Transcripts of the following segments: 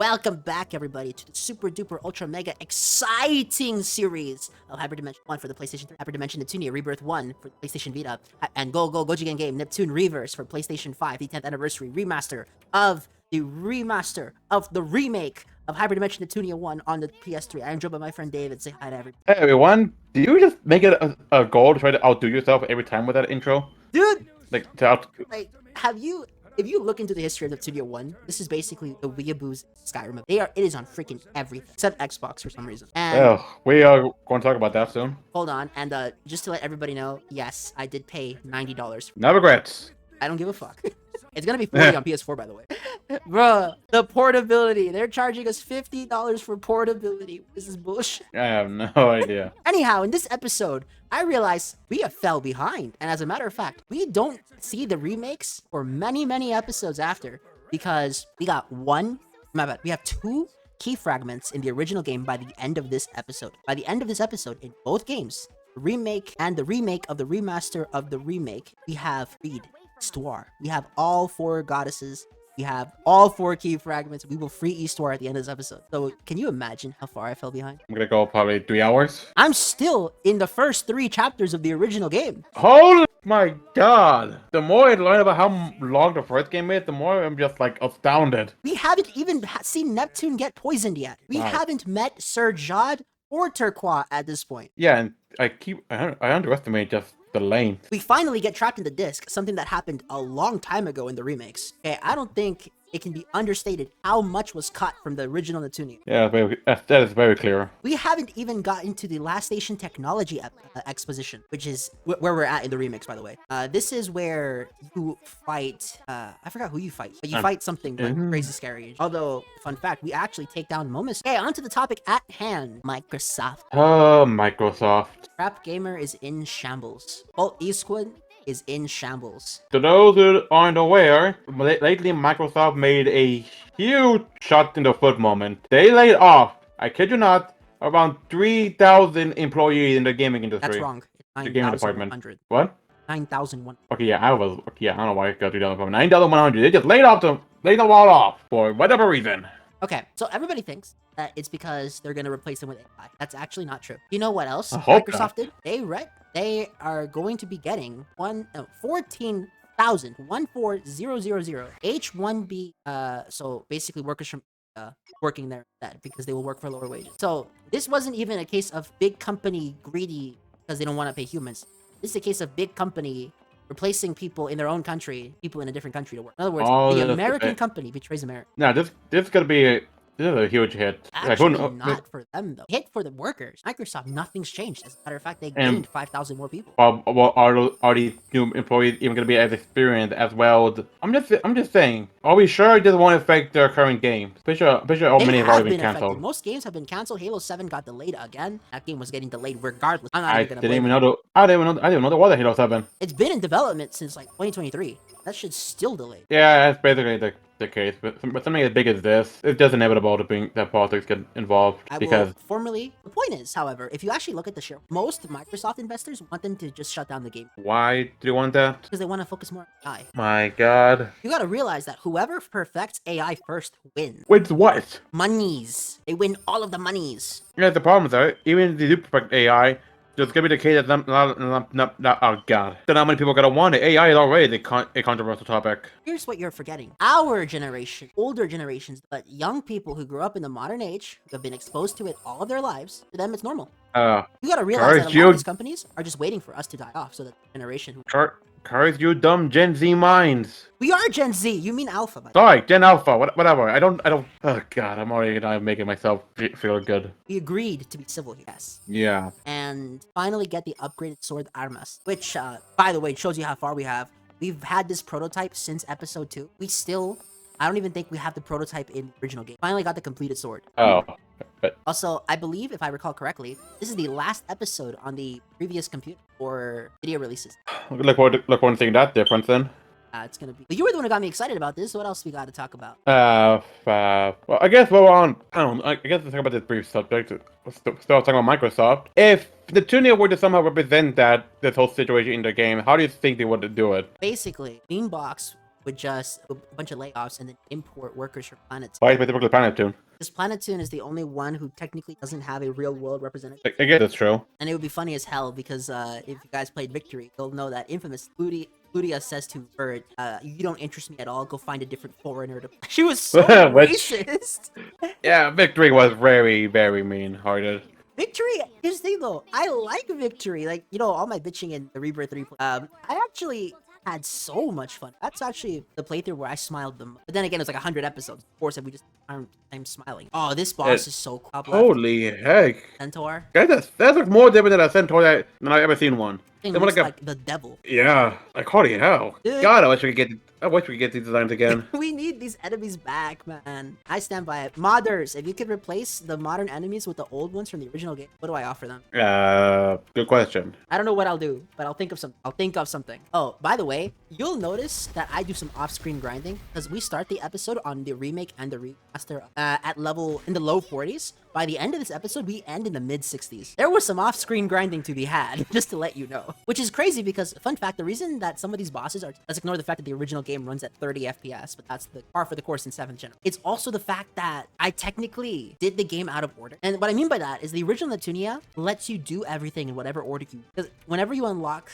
Welcome back, everybody, to the super duper ultra mega exciting series of Hyperdimension 1 for the PlayStation 3, Hyperdimension Neptunia Rebirth 1 for the PlayStation Vita, and Goji Game Neptune Reverse for PlayStation 5, the 10th anniversary remaster of the remake of Hyperdimension Neptunia 1 on the PS3. I am joined by my friend David. Say hi to everybody. Hey everyone, do you just make it a goal to try to outdo yourself every time with that intro? Dude! Like, If you look into the history of Neptunia 1, this is basically the weeaboos Skyrim. It is on freaking everything, except Xbox for some reason. And we are going to talk about that soon. hold on, and just to let everybody know, yes, I did pay $90. No regrets. I don't give a fuck. It's gonna be $40 on PS4, by the way. Bruh, the portability. They're charging us $50 for portability. This is bullshit. I have no idea. Anyhow, in this episode, I realized we have fell behind. And as a matter of fact, we don't see the remakes for many, many episodes after. Because we got we have two key fragments in the original game by the end of this episode. By the end of this episode, in both games, the remake and the remake of the remaster of the remake, we have Reed, Stuar. We have all four goddesses. We have all four key fragments. We will free Eastwar at the end of this episode. So can you imagine how far I fell behind? I'm gonna go probably 3 hours. I'm still in the first 3 chapters of the original game. Holy my god! The more I learn about how long the first game is, the more I'm just like astounded. We haven't even seen Neptune get poisoned yet. We haven't met Sir Jod or Turquoise at this point. Yeah, and I underestimate just the length. We finally get trapped in the disc, something that happened a long time ago in the remakes. Okay, I don't think it can be understated how much was cut from the original Neptunia. Yeah, that is very clear. We haven't even gotten to the last station technology exposition, which is where we're at in the remix, by the way. This is where you fight, I forgot who you fight, but you fight something like crazy scary. Although, fun fact, we actually take down Momus. Okay, on to the topic at hand, Microsoft. Oh, Microsoft. Crap Gamer is in shambles. Bolt Eastwood is in shambles. To those who aren't aware, lately Microsoft made a huge shot in the foot moment. They laid off, I kid you not, around 3,000 employees in the gaming industry. That's wrong. It's the gaming department. 9,100. What? 9,100. Okay, yeah, I don't know why I got 3,000. 9,100. They just laid them all off for whatever reason. Okay, so everybody thinks that it's because they're gonna replace them with AI. That's actually not true. You know what else Microsoft did? They are going to be getting 14,000 H1B. So basically workers from working there instead because they will work for lower wages. So this wasn't even a case of big company greedy because they don't want to pay humans. This is a case of big company replacing people in their own country, people in a different country to work. In other words, the American company betrays America. Now, this is gonna be this is a huge hit. Actually, not for them though. Hit for the workers. Microsoft, nothing's changed. As a matter of fact, they gained 5,000 more people. Well, are these new employees even gonna be as experienced as well? I'm just saying. Are we sure it doesn't want to affect their current games? Pretty sure many have already been canceled. Most games have been canceled. Halo 7 got delayed again. That game was getting delayed regardless. I didn't even know there was a Halo 7. It's been in development since like 2023. That shit's still delayed. Yeah, that's basically the case. But something as big as this, it's just inevitable that politics get involved. The point is, however, if you actually look at the share, most Microsoft investors want them to just shut down the game. Why do you want that? Because they want to focus more on AI. My god. You gotta realize that whoever perfects AI first wins. Wait, what? Monies. They win all of the monies. Yeah, the problem is that even if they do perfect AI, there's gonna be the case that oh god. Then how many people are gonna want it? AI is already a controversial topic. Here's what you're forgetting. Our generation, older generations, but young people who grew up in the modern age, who have been exposed to it all of their lives, to them it's normal. You gotta realize that a lot of these companies are just waiting for us to die off so that the generation Curse you dumb Gen Z minds. We are Gen Z. You mean Alpha. Sorry, Gen Alpha. Whatever. I don't. Oh god, I'm already making myself feel good. We agreed to be civil here. Yes. Yeah. And finally get the upgraded sword Armas, which, by the way, shows you how far we have. We've had this prototype since episode 2. I don't even think we have the prototype in the original game. Finally got the completed sword. Oh. Also, I believe, if I recall correctly, this is the last episode on the previous computer or video releases. Look forward to seeing that difference then. It's gonna be. But you were the one who got me excited about this. So what else we got to talk about? Well, I guess we're on. I guess let's talk about this brief subject. Let's start talking about Microsoft. If Neptunia were to somehow represent this whole situation in the game, how do you think they would do it? Basically, Beanbox with just a bunch of layoffs and then import workers from Planet. Why specifically Planeptune? Because Planetoon is the only one who technically doesn't have a real world representative. I guess that's true. And it would be funny as hell because if you guys played Victory, you'll know that infamous Ludia says to Bird, you don't interest me at all, go find a different foreigner to play. She was so racist. Yeah, Victory was very, very mean-hearted. Victory, here's the thing though, I like Victory. Like, you know, all my bitching in the Rebirth replay, I actually had so much fun. That's actually the playthrough where I smiled them. But then again, it was like 100 episodes. Of course, if we just I'm smiling. Oh, this boss is so cool. Holy heck. Centaur. Guys, that's like more different than a Centaur than I've ever seen one. Thing looks like the devil. Yeah, like holy hell. Dude. God, I wish we could get these designs again. We need these enemies back, man. I stand by it. Modders, if you could replace the modern enemies with the old ones from the original game, what do I offer them? Good question. I don't know what I'll do, but I'll think of something. Oh, by the way, you'll notice that I do some off-screen grinding because we start the episode on the remake and the remaster at level in the low 40s. By the end of this episode, we end in the mid 60s. There was some off-screen grinding to be had, just to let you know. Which is crazy because, fun fact, the reason that some of these bosses are, let's ignore the fact that the original game runs at 30 FPS, but that's the par for the course in 7th gen. It's also the fact that I technically did the game out of order. And what I mean by that is the original Neptunia lets you do everything in whatever order you, because whenever you unlock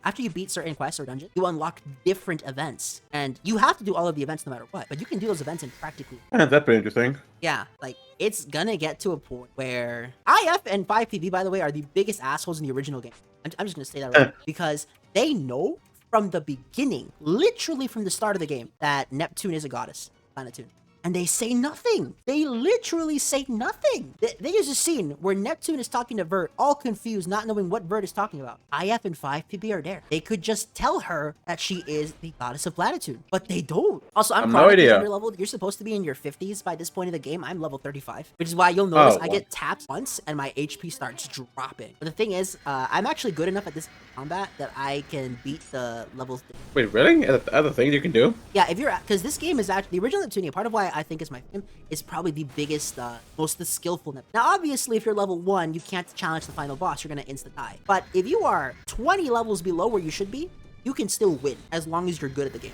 after you beat certain quests or dungeons, you unlock different events. And you have to do all of the events no matter what, but you can do those events in practically. That's pretty interesting. Yeah, like, it's gonna get to a point where IF and 5PB, by the way, are the biggest assholes in the original game. I'm just gonna say that right because they know from the beginning, literally from the start of the game, that Neptune is a goddess, Planetoon. And they say nothing. They literally say nothing. There's a scene where Neptune is talking to Vert, all confused, not knowing what Vert is talking about. IF and 5PB are there. They could just tell her that she is the goddess of Planetoon, but they don't. Also, I'm no idea. Under level. You're supposed to be in your 50s by this point in the game. I'm level 35, which is why you'll notice I get tapped once and my HP starts dropping. But the thing is, I'm actually good enough at this combat that I can beat the levels. Wait, really? Other things you can do? Yeah, if you're because this game is actually the original Neptunia. Part of why I think is my game is probably the biggest, most skillful. Now, obviously, if you're level 1, you can't challenge the final boss. You're gonna insta die. But if you are 20 levels below where you should be, you can still win as long as you're good at the game.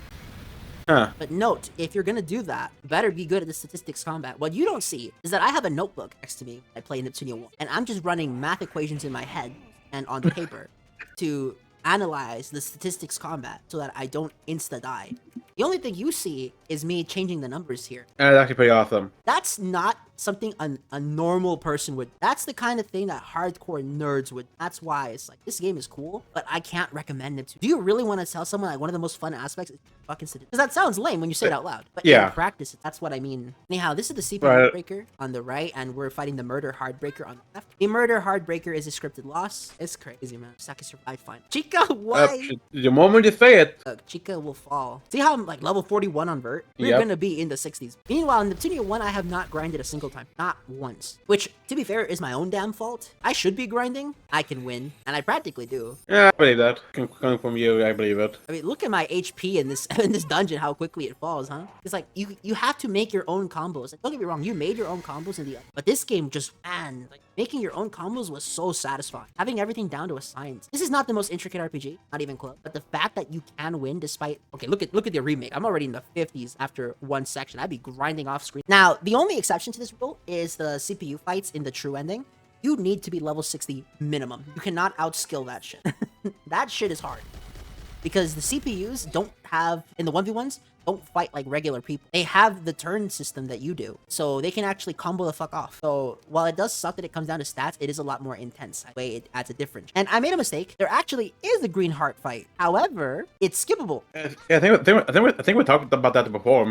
Huh. But note, if you're gonna do that, you better be good at the statistics combat. What you don't see is that I have a notebook next to me. I play Neptunia 1, and I'm just running math equations in my head and on the paper to analyze the statistics combat so that I don't insta die. The only thing you see is me changing the numbers here. That's actually pretty awesome. That's not something a normal person would. That's the kind of thing that hardcore nerds would. That's why it's like, this game is cool, but I can't recommend it to. Do you really want to tell someone like one of the most fun aspects is fucking statistics? Because that sounds lame when you say it out loud, but in practice, that's what I mean. Anyhow, this is the CPU Heartbreaker on the right, and we're fighting the Murder Heartbreaker on the left. The Murder Heartbreaker is a scripted loss. It's crazy, man. Saki survived fine. Chica, why? The moment you say it. Look, Chica will fall. See how I'm like level 41 on Vert? We're gonna be in the 60s. Meanwhile, in Neptunia 1, I have not grinded a single time. Not once. Which, to be fair, is my own damn fault. I should be grinding. I can win. And I practically do. Yeah, I believe that. Coming from you, I believe it. I mean, look at my HP in this dungeon, how quickly it falls, huh? It's like, you have to make your own combos. Like, don't get me wrong, you made your own combos in the other. But this game just, man, like, making your own combos was so satisfying. Having everything down to a science. This is not the most intricate RPG, not even close. But the fact that you can win despite, okay, look at the remake. I'm already in the 50s after one section. I'd be grinding off screen. Now, the only exception to this rule is the CPU fights in the true ending. You need to be level 60 minimum. You cannot outskill that shit. That shit is hard. Because the CPUs don't have, in the 1v1s, don't fight like regular people. They have the turn system that you do. So they can actually combo the fuck off. So while it does suck that it comes down to stats, it is a lot more intense. That way it adds a difference. And I made a mistake. There actually is a green heart fight. However, it's skippable. Yeah, I think we talked about that before.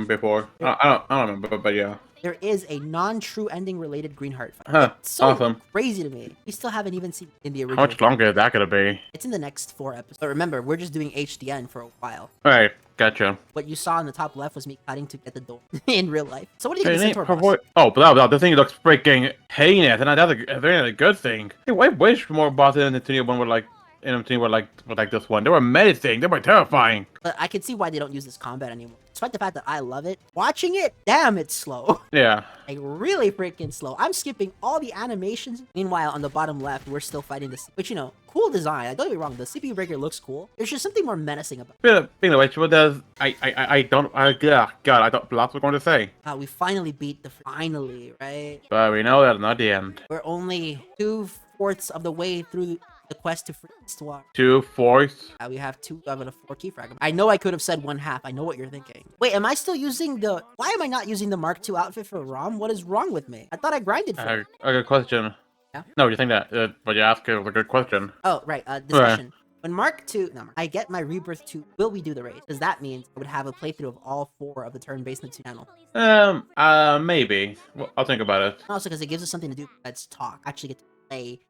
I don't remember, but yeah. There is a non-true ending related green heart fight. Huh, it's so awesome. Crazy to me. We still haven't even seen it in the original. How much longer is that gonna be? It's in the next 4 episodes. But remember, we're just doing HDN for a while. Alright, gotcha. What you saw on the top left was me cutting to get the door in real life. So what do you think of the Centaur boss? Oh, but this thing looks freaking heinous, and that's a very good thing. Hey, I wish more bosses in the Neptunia 1 would like in between were like this one. They were menacing. They were terrifying. But I can see why they don't use this combat anymore. Despite the fact that I love it, watching it, damn, it's slow. Yeah. Like, really freaking slow. I'm skipping all the animations. Meanwhile, on the bottom left, we're still fighting this. But you know, cool design. Like, don't get me wrong, the CPU breaker looks cool. There's just something more menacing about it. Speaking of which, what does God, I thought Blast was going to say. We finally beat the... Finally, right? But we know that's not the end. We're only 2/4 of the way through the quest to free Histoire. 2/4. We have 2 out of 4 key fragments. I know I could have said 1/2. I know what you're thinking. Wait, am I still using the... Why am I not using the Mark II outfit for ROM? What is wrong with me? I thought I grinded for it. A good question. Yeah? No, you think that, but you ask is a good question. Oh, right. Discussion. When Mark II... No, I get my Rebirth 2, will we do the race? Because that means I would have a playthrough of all 4 of the turn-based Neptunia channel. Maybe. Well, I'll think about it. Also, because it gives us something to do. Let's talk. Actually get to play.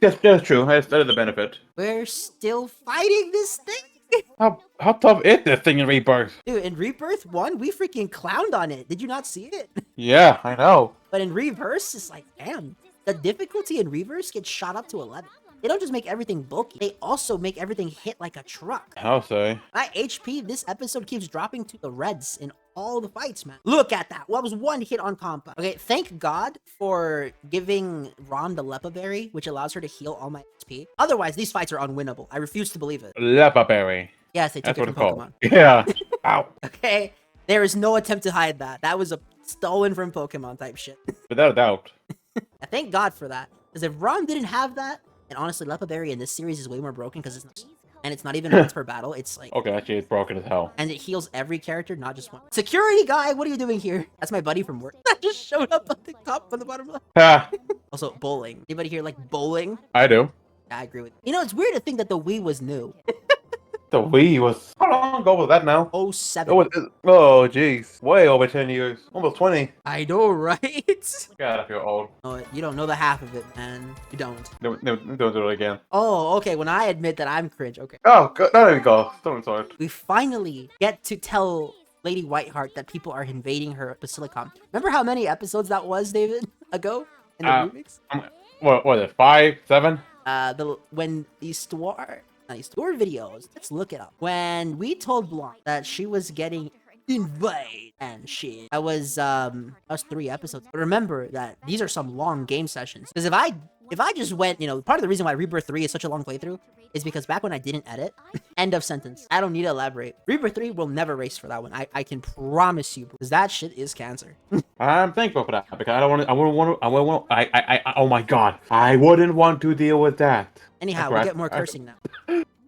That's true. That is the benefit. We're still fighting this thing? How tough is this thing in Rebirth? Dude, in Rebirth 1, we freaking clowned on it. Did you not see it? Yeah, I know. But in Reverse, it's like, damn. The difficulty in Reverse gets shot up to 11. They don't just make everything bulky. They also make everything hit like a truck. I'll say. My HP this episode keeps dropping to the reds in all the fights, man. Look at that. What was 1 hit on compa? Okay, thank God for giving Ron the Lepa Berry, which allows her to heal all my HP. Otherwise, these fights are unwinnable. I refuse to believe it. Lepa Berry. Yes, they took That's it what from it's Pokemon. called. Yeah. Ow. Okay, there is no attempt to hide that. That was a stolen from Pokemon type shit. Without a doubt. Thank God for that. Because if Ron didn't have that, and honestly, Lepa Berry in this series is way more broken because it's not, and it's not even once per battle. It's like, Okay, actually, it's broken as hell. and it heals every character, not just one. Security guy, what are you doing here? That's my buddy from work. That just showed up on the top, on the bottom left. Ha! Also, bowling. Anybody here like bowling? I do. I agree with you. You know, it's weird to think that the Wii was new. The Wii was... How long ago was that now? 07. Oh, jeez. Way over 10 years. Almost 20. I know, right? God, I feel old. Oh, you don't know the half of it, man. You don't. Don't do it again. Oh, okay. When I admit that I'm cringe, okay. Oh, God. There we go. Don't start. We finally get to tell Lady Whiteheart that people are invading her Basilicom. Remember how many episodes that was, David, ago in the remix? What was it? 5, 7? When Histoire videos, let's look it up. When we told Blanc that she was getting invade and shit, that was 3 episodes. But remember that these are some long game sessions. Because if I just went, you know, part of the reason why Rebirth 3 is such a long playthrough is because back when I didn't edit, end of sentence. I don't need to elaborate. Rebirth 3 will never race for that one. I can promise you, because that shit is cancer. I'm thankful for that because I wouldn't want oh my God. I wouldn't want to deal with that. Anyhow, we get more cursing now.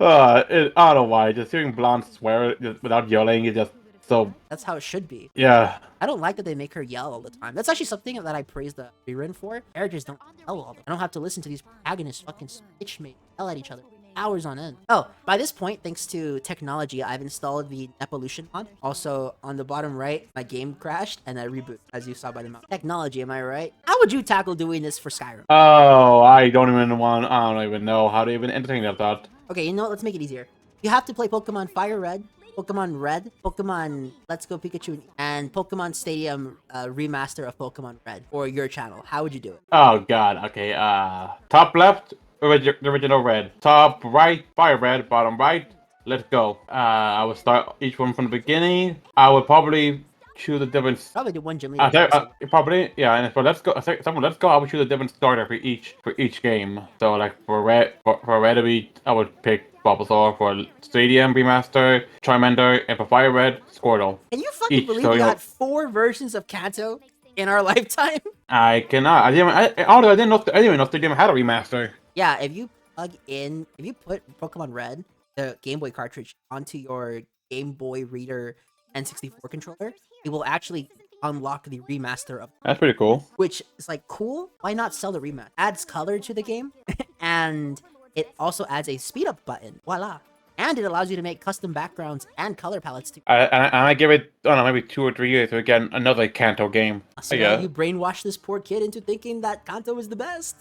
I don't know why. Just hearing Blonde swear just without yelling is just so... That's how it should be. Yeah. I don't like that they make her yell all the time. That's actually something that I praise the rerun for. Characters don't yell all the time. I don't have to listen to these protagonists fucking bitch me, yell at each other. Hours on end. Oh, by this point, thanks to technology, I've installed the Nepolution mod. Also, on the bottom right, my game crashed and I reboot, as you saw by the mouse. Technology, am I right? How would you tackle doing this for Skyrim? Oh, I don't even know how to even entertain that thought. Okay, you know what? Let's make it easier. You have to play Pokemon Fire Red, Pokemon Red, Pokemon Let's Go Pikachu, and Pokemon Stadium remaster of Pokemon Red for your channel. How would you do it? Oh God. Okay. Top left, original Red. Top right, Fire Red. Bottom right, Let's Go. I would start each one from the beginning. I would probably choose a different. Probably do one gym probably, yeah. And for Let's Go, Let's Go, I would choose a different starter for each game. So like for Red, I would pick Bulbasaur. For Stadium remaster, Charmander, and for Fire Red, Squirtle. Can you fucking believe we got 4 versions of Kanto in our lifetime? I cannot. I didn't even know if they even had a remaster. Yeah, if you put Pokemon Red, the Game Boy cartridge, onto your Game Boy Reader N64 controller, it will actually unlock the remaster of. That's pretty cool. Which is like cool. Why not sell the remaster? Adds color to the game, and it also adds a speed up button. Voila! And it allows you to make custom backgrounds and color palettes too. I give it, I don't know, maybe 2 or 3 years to get another Kanto game. So now you brainwash this poor kid into thinking that Kanto is the best.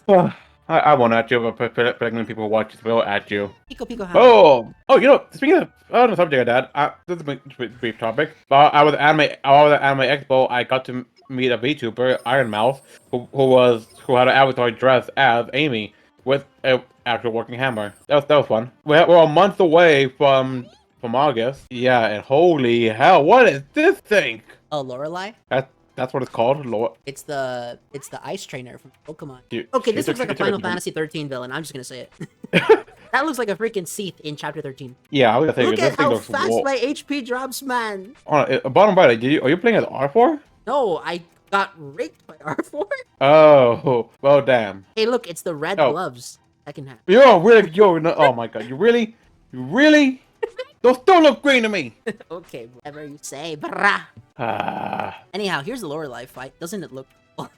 I won't at you, but pregnant people who watch this will at you. Pico, Oh, you know, speaking of the subject of that, this is a brief topic. I was at Anime Expo. I got to meet a VTuber, Ironmouth, who had an avatar dressed as Amy. with an actual working hammer. That was fun. We're a month away from August. Yeah, and holy hell, what is this thing? Oh, Lorelei? That's what it's called. It's the ice trainer from Pokemon. Dude, Okay, this looks like a it's Final Fantasy 13 villain. I'm just gonna say it. That looks like a freaking Seath in Chapter 13. Yeah, I was gonna say Look this at thing how looks fast my HP drops, man. Bottom right, are you playing as R4? No, I got raked by R4. Oh, well, damn. Hey, look, it's the red Oh. gloves. Second half. Oh my god, you really? Those don't look green to me. Okay, whatever you say, brah. Ah, Anyhow, here's the Lorelei fight. Doesn't it look?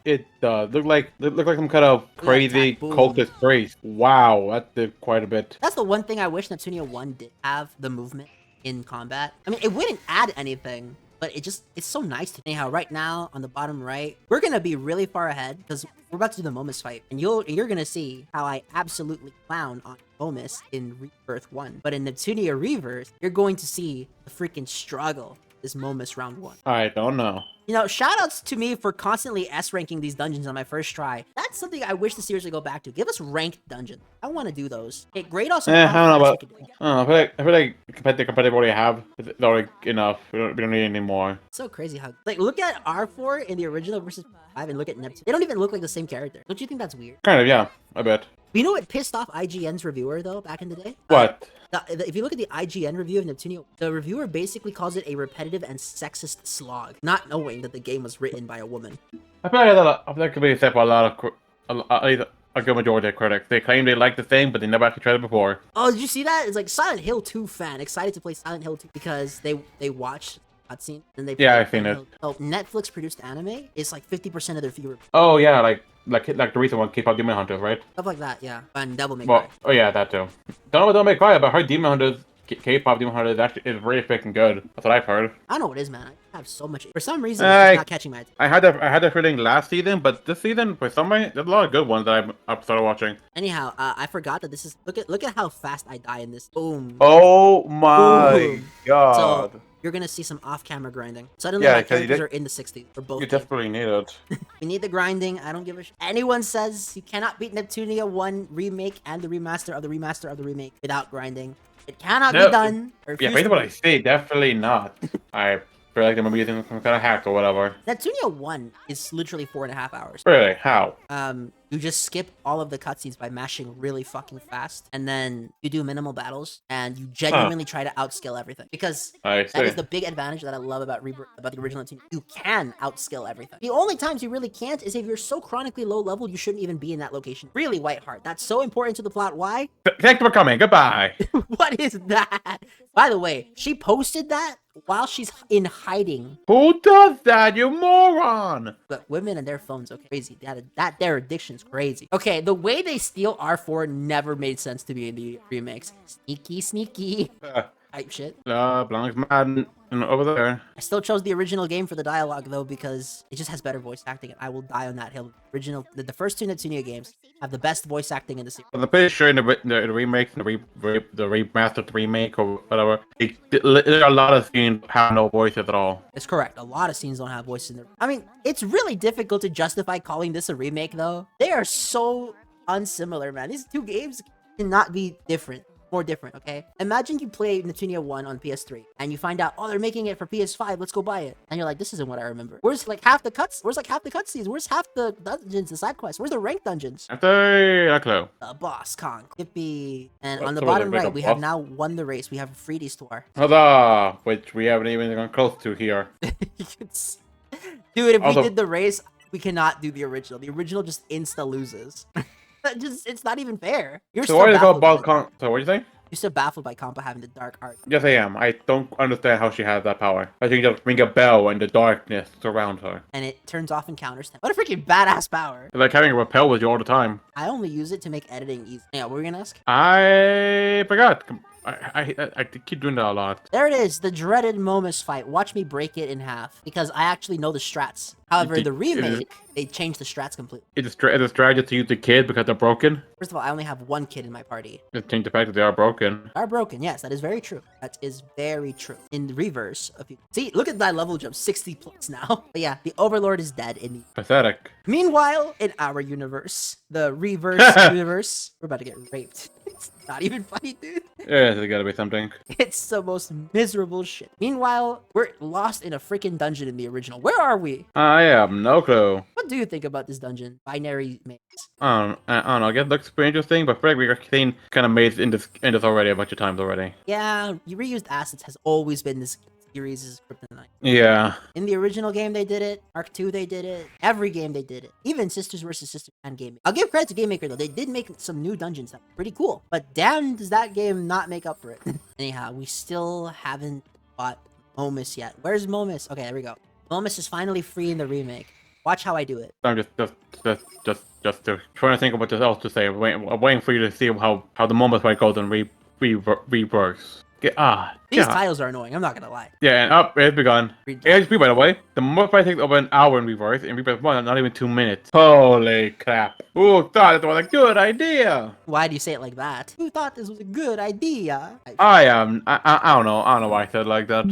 it does look like some kind of crazy attack, boom. cultist priest. Wow, that did quite a bit. That's the one thing I wish Neptunia 1 did have the movement in combat. I mean, it wouldn't add anything, but it's so nice to. Anyhow, right now on the bottom right, we're gonna be really far ahead because we're about to do the Momus fight, and you're gonna see how I absolutely clown on Momus in Rebirth 1. But in Neptunia Rebirth, you're going to see the freaking struggle. This Momus round 1. I don't know. You know, shoutouts to me for constantly S-ranking these dungeons on my first try. That's something I wish the series would go back to. Give us ranked dungeons. I want to do those. Hey, grade us on I how don't know fast about. we can do. I feel like the competitive already have is already enough. We don't need any more. It's so crazy how, like, look at R4 in the original versus 5 and look at Neptune. They don't even look like the same character. Don't you think that's weird? Kind of, yeah. I bet. You know what pissed off IGN's reviewer, though, back in the day? What? If you look at the IGN review of Neptunia, the reviewer basically calls it a repetitive and sexist slog, not knowing that the game was written by a woman. I feel like that could be said by a lot of at least a good majority of critics. They claim they like the thing, but they never actually tried it before. Oh, did you see that? It's like Silent Hill 2 fan excited to play Silent Hill 2 because they watched cutscene and they I've seen it. Oh, Netflix produced anime is like 50% of their viewer Oh yeah, like the recent one, K-pop Demon Hunters, right? stuff like that. Yeah, and Devil May Well, Cry. oh yeah, that too. Don't make cry, but I heard Demon Hunters, K-pop Demon Hunters actually is really freaking good. That's what I've heard. I don't know what it is, man. I have so much. For some reason, it's just not catching my attention. I had that feeling last season, but this season, for some reason, there's a lot of good ones that I've started watching. Anyhow, I forgot that this is look at how fast I die in this. Boom. Oh my Boom. god! So you're gonna see some off-camera grinding. Suddenly, Yeah, my 'cause you characters are in the 60s for both. You games. desperately need it. We need the grinding. I don't give a shit. Anyone says you cannot beat Neptunia 1 remake and the remaster of the remaster of the remake without grinding. It cannot be done. Yeah, Refuse based to on what be. I say, definitely not. I feel like they might be using some kind of hack or whatever. Neptunia 1 is literally 4.5 hours. Really? How? You just skip all of the cutscenes by mashing really fucking fast, and then you do minimal battles, and you genuinely try to outskill everything. Because I that see. is the big advantage that I love about the original Neptunia. You can outskill everything. The only times you really can't is if you're so chronically low level you shouldn't even be in that location. Really, Whiteheart. That's so important to the plot. Why? Thanks for coming. Goodbye. What is that? By the way, she posted that while she's in hiding. Who does that, you moron? But women and their phones, okay, crazy. Their addiction's crazy. Okay, the way they steal R4 never made sense to me in the remakes. Sneaky. Type shit. Blanc's mad over there. I still chose the original game for the dialogue though because it just has better voice acting, and I will die on that hill. The first two Neptunia games have the best voice acting in the series. I'm pretty sure in the remake, the remastered remake or whatever, there are a lot of scenes have no voices at all. It's correct. A lot of scenes don't have voices in there. I mean, it's really difficult to justify calling this a remake though. They are so unsimilar, man. These two games cannot be different. More different, okay? Imagine you play Neptunia 1 on PS3 and you find out, oh, they're making it for PS5, let's go buy it. And you're like, this isn't what I remember. Where's like half the cutscenes? Where's half the dungeons, the side quests? Where's the ranked dungeons? After a clue. The boss, Kong, Kippy. And on the Some of bottom them make right, a we have boss. now won the race. We have a Freedy's tour. Huzzah! Which we haven't even gone close to here. Dude, if Also- we did the race, we cannot do the original. The original just insta loses. It's not even fair. You're So still why is it called baffled Boss by- So what do you think? You're still baffled by Compa having the dark art. Yes, I am. I don't understand how she has that power. I think just ring a bell and the darkness surrounds her. And it turns off and counters them. What a freaking badass power. It's like having a repel with you all the time. I only use it to make editing easy. Yeah, what were we gonna ask? I forgot. I keep doing that a lot. There it is, the dreaded Momus fight. Watch me break it in half because I actually know the strats. However, the remake, they changed the strats completely. It's a strategy to use the kid because they're broken. First of all, I only have one kid in my party. Just change the fact that they are broken. Are broken, yes, that is very true. That is very true. In the reverse of you. See, look at that level jump, 60 plus now. But yeah, the Overlord is dead in the... Pathetic. Meanwhile, in our universe, the reverse universe, we're about to get raped. It's not even funny, dude. Yeah, there's gotta be something. It's the most miserable shit. Meanwhile, we're lost in a freaking dungeon in the original. Where are we? I have no clue. What do you think about this dungeon? Binary maze. I don't know. I guess it looks pretty interesting, but Fred, we've seen kind of mazed in this already a bunch of times already. Yeah, reused assets has always been this series' kryptonite. Yeah. In the original game, they did it. Arc 2, they did it. Every game, they did it. Even Sisters vs. Sisters and Game Maker. I'll give credit to Game Maker, though. They did make some new dungeons that were pretty cool. But damn, does that game not make up for it. Anyhow, we still haven't fought Momus yet. Where's Momus? Okay, there we go. Momus is finally free in the remake. Watch how I do it. I'm just trying to think of what else to say. I'm waiting for you to see how the moment fight goes and reworks. These tiles are annoying, I'm not gonna lie. Yeah, and up, it's begun. HP, by the way, the moment fight takes over an hour in reverse, and reverse 1, not even 2 minutes. Holy crap. Who thought it was a good idea? Why do you say it like that? Who thought this was a good idea? I don't know why I said it like that.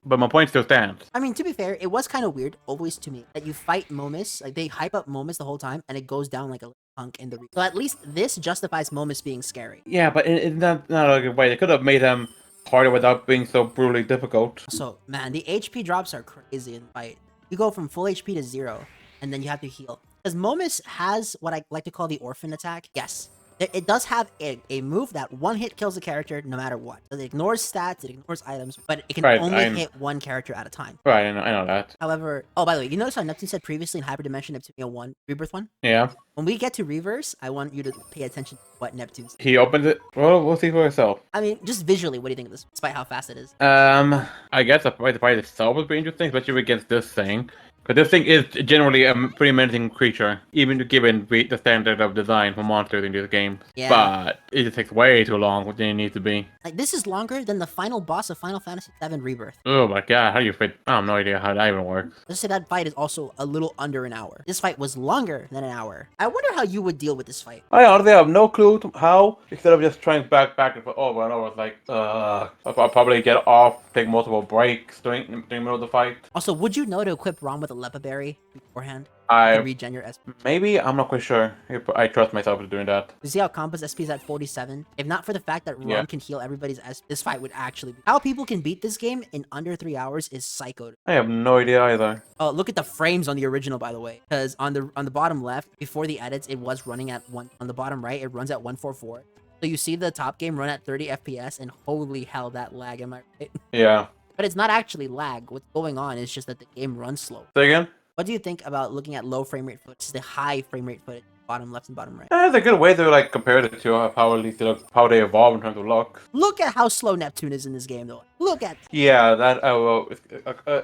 But my point still stands. I mean, to be fair, it was kind of weird, always to me, that you fight Momus, like they hype up Momus the whole time, and it goes down like a punk in the So at least this justifies Momus being scary. Yeah, but in not a good way. They could have made him harder without being so brutally difficult. So, man, the HP drops are crazy in the fight. You go from full HP to 0, and then you have to heal. Because Momus has what I like to call the orphan attack. Yes. It does have a move that one hit kills a character no matter what. So it ignores stats, it ignores items, but it can only hit one character at a time. Right, I know that. However, oh, by the way, you notice how Neptune said previously in Hyperdimension Neptunia 1, Rebirth 1? Yeah. When we get to Reverse, I want you to pay attention to what Neptune said. He opens it. Well, we'll see for yourself. I mean, just visually, what do you think of this, despite how fast it is? I guess the fight itself would be interesting, especially against this thing. Because this thing is generally a pretty menacing creature, even given the standard of design for monsters in this game. Yeah. But it just takes way too long than it needs to be. Like, this is longer than the final boss of Final Fantasy VII Rebirth. Oh my god, how do you fit? I have no idea how that even works. Let's say that fight is also a little under an hour. This fight was longer than an hour. I wonder how you would deal with this fight. I honestly have no clue how, instead of just trying back and forth over and over. It's like, I'll probably get off, take multiple breaks during the middle of the fight. Also, would you know to equip Rom with a Lepa Berry beforehand? To regen your SP? Maybe, I'm not quite sure. I trust myself in doing that. You see how Compa's SP is at 47? If not for the fact that Rom can heal everybody's SP, this fight would actually be... How people can beat this game in under 3 hours is psycho. I have no idea either. Oh, look at the frames on the original, by the way. Because on the bottom left, before the edits, it was running at 1. On the bottom right, it runs at 144. So you see the top game run at 30 FPS, and holy hell, that lag, am I right? Yeah. But it's not actually lag. What's going on is just that the game runs slow. Say again? What do you think about looking at low frame rate footage, the high frame rate footage, bottom left and bottom right? That's a good way to like compare the two, how at least they look, how they evolve in terms of look. Look at how slow Neptune is in this game, though. Look at that. Yeah, that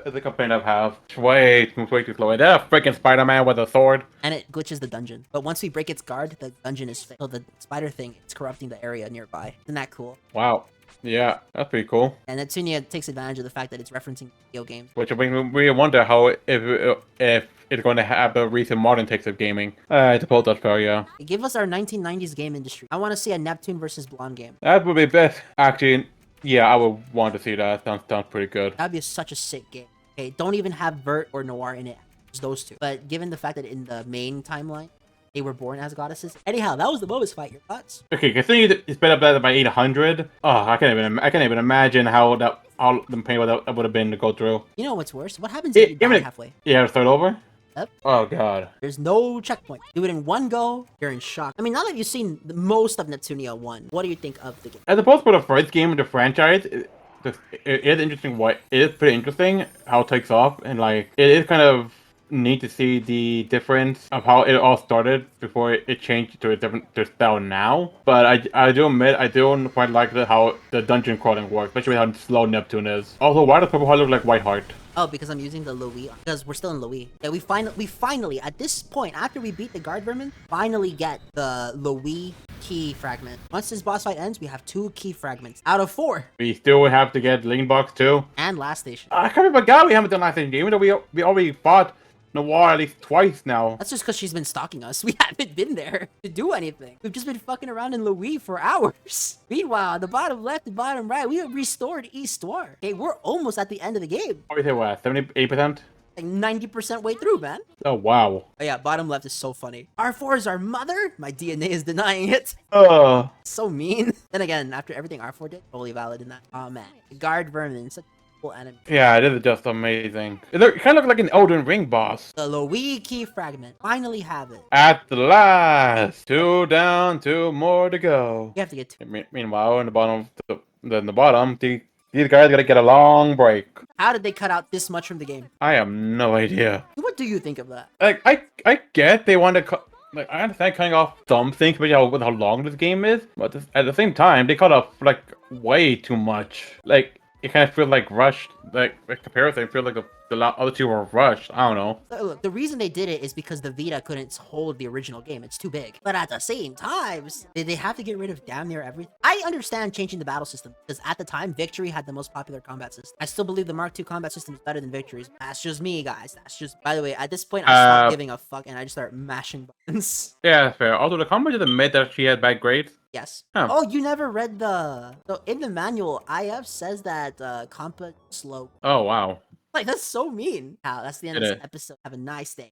it's a complaint I have. Way too slow. That freaking Spider-Man with a sword. And it glitches the dungeon. But once we break its guard, the dungeon is fixed. So the spider thing is corrupting the area nearby. Isn't that cool? Wow. Yeah, that's pretty cool. And Neptunia takes advantage of the fact that it's referencing video games. Which makes me wonder how if it's going to have the recent modern takes of gaming. I suppose that's fair, yeah. Give us our 1990s game industry. I want to see a Neptune versus Blonde game. That would be best. Actually, yeah, I would want to see that. Sounds pretty good. That'd be such a sick game. Okay, don't even have Vert or Noir in it. Just those two. But given the fact that in the main timeline, they were born as goddesses. Anyhow, that was the Momus fight. Your thoughts? Okay, considering it's sped up that by 800. Oh, I can't even imagine how the pain that would have been to go through. You know what's worse? What happens if you die halfway? Yeah, start over. Yep. Oh god. There's no checkpoint. Do it in one go. You're in shock. I mean, now that you've seen most of Neptunia 1, what do you think of the game? As opposed to the first game in the franchise, it is interesting. It is pretty interesting how it takes off, and like it is kind of neat to see the difference of how it all started before it changed to a different style now. But I do admit I don't quite like how the dungeon crawling works, especially how slow Neptune is. Also, why does Purple Heart look like Whiteheart? Oh, because I'm using the Louis. Because we're still in Louis. Yeah, we finally, at this point, after we beat the guard vermin, finally get the Louis key fragment. Once this boss fight ends, we have 2 key fragments out of 4. We still have to get Link Box too. And last station. I can't forget we haven't done last station, even though we already fought Noir at least twice now. That's just because she's been stalking us. We haven't been there to do anything. We've just been fucking around in Louis for hours. Meanwhile, the bottom left and bottom right, we have restored Histoire. Okay, we're almost at the end of the game. What do you say, what, 78%? Like 90% way through, man. Oh, wow. Oh yeah, bottom left is so funny. R4 is our mother? My DNA is denying it. So mean. Then again, after everything R4 did, totally valid in that. Oh man. Guard Vermin, such a cool enemy. Yeah, it is just amazing. It kind of looks like an Elden Ring boss. The Louis key fragment. Finally have it. At the last. 2 down, 2 more to go. You have to get 2. Meanwhile, in the bottom, these guys gotta get a long break. How did they cut out this much from the game? I have no idea. What do you think of that? Like, I get they want to cut. Like, I understand cutting off some things, but with how long this game is. But at the same time, they cut off like way too much. Like, it kind of feels like rushed. Like comparison, it feels like the other 2 were rushed. I don't know. Look, the reason they did it is because the Vita couldn't hold the original game. It's too big. But at the same time, they have to get rid of damn near everything. I understand changing the battle system because at the time, Victory had the most popular combat system. I still believe the Mark II combat system is better than Victory's. That's just me, guys. That's just. By the way, at this point, I stopped giving a fuck and I just start mashing buttons. Yeah, that's fair. Also, the combat did admit that she had bad grades. Yes. Huh. Oh, you never read the... So in the manual, IF says that combat slow. Oh, wow. Like, that's so mean. Wow, that's the end of this episode. Have a nice day.